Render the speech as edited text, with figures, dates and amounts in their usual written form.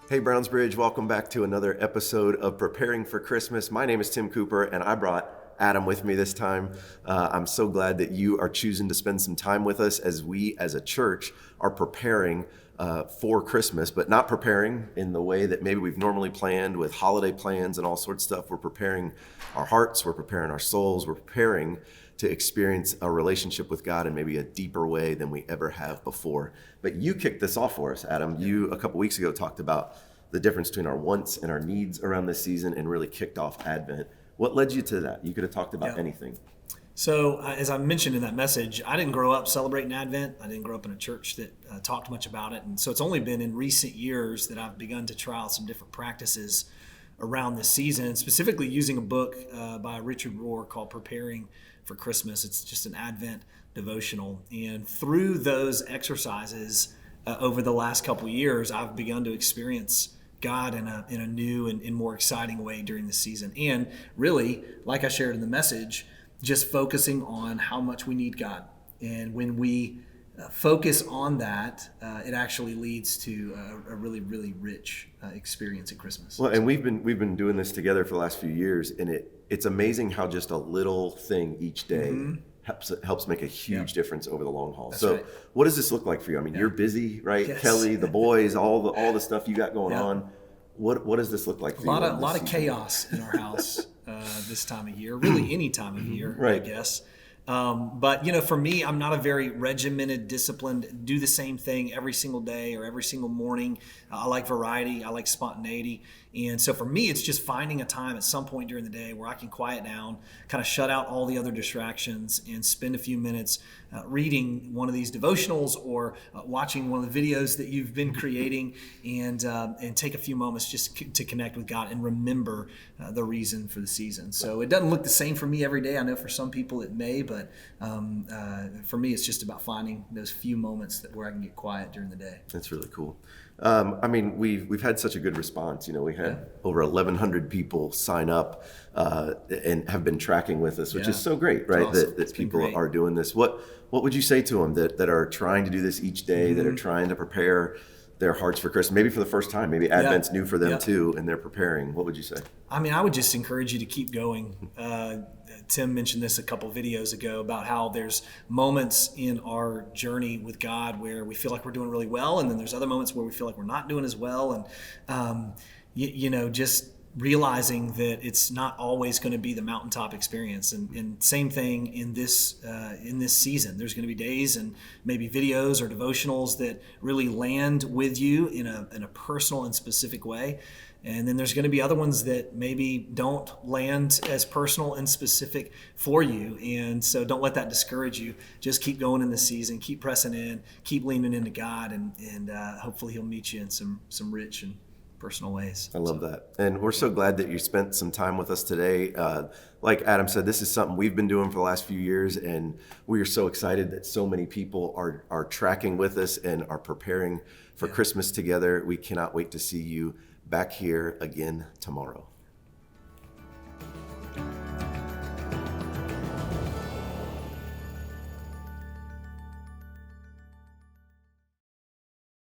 Hey Brownsbridge, welcome back to another episode of Preparing for Christmas. My name is Tim Cooper and I brought Adam with me this time. I'm so glad that you are choosing to spend some time with us as we as a church are preparing for Christmas, but not preparing in the way that maybe we've normally planned with holiday plans and all sorts of stuff. We're preparing our hearts, we're preparing our souls, we're preparing to experience a relationship with God in maybe a deeper way than we ever have before. But you kicked this off for us, Adam. You, a couple weeks ago, talked about the difference between our wants and our needs around this season and really kicked off Advent. What led you to that? You could have talked about anything. So as I mentioned in that message, I didn't grow up celebrating Advent. I didn't grow up in a church that talked much about it. And so it's only been in recent years that I've begun to trial some different practices around this season, specifically using a book by Richard Rohr called Preparing for Christmas. It's just an Advent devotional. And through those exercises over the last couple of years, I've begun to experience God in a new and more exciting way during the season. And really, like I shared in the message, just focusing on how much we need God. And when we focus on that, it actually leads to a really, really rich experience at Christmas. Well, and we've been doing this together for the last few years, and it's amazing how just a little thing each day helps make a huge difference over the long haul. That's so right. What does this look like for you? I mean, you're busy, right? Yes. Kelly, the boys, all the stuff you got going on. What does this look like for you? A lot of chaos in our house this time of year, really any time of year, right. I guess. But, for me, I'm not a very regimented, disciplined, do the same thing every single day or every single morning. I like variety. I like spontaneity. And so for me, it's just finding a time at some point during the day where I can quiet down, kind of shut out all the other distractions and spend a few minutes reading one of these devotionals or watching one of the videos that you've been creating and take a few moments just to connect with God and remember the reason for the season. So it doesn't look the same for me every day. I know for some people it may, but for me, it's just about finding those few moments where I can get quiet during the day. That's really cool. I mean, we've had such a good response. We had over 1,100 people sign up and have been tracking with us, which is so great, right? Awesome. That people are doing this. What would you say to them that are trying to do this each day, that are trying to prepare their hearts for Christmas, maybe for the first time, maybe Advent's new for them too, and they're preparing? What would you say? I mean, I would just encourage you to keep going. Tim mentioned this a couple videos ago about how there's moments in our journey with God where we feel like we're doing really well, and then there's other moments where we feel like we're not doing as well, and just realizing that it's not always going to be the mountaintop experience. And same thing in this season. There's going to be days and maybe videos or devotionals that really land with you in a personal and specific way. And then there's going to be other ones that maybe don't land as personal and specific for you. And so don't let that discourage you. Just keep going in this season, keep pressing in, keep leaning into God, and hopefully He'll meet you in some rich and personal ways. I love that. And we're so glad that you spent some time with us today. Like Adam said, this is something we've been doing for the last few years, and we are so excited that so many people are tracking with us and are preparing for Christmas together. We cannot wait to see you back here again tomorrow.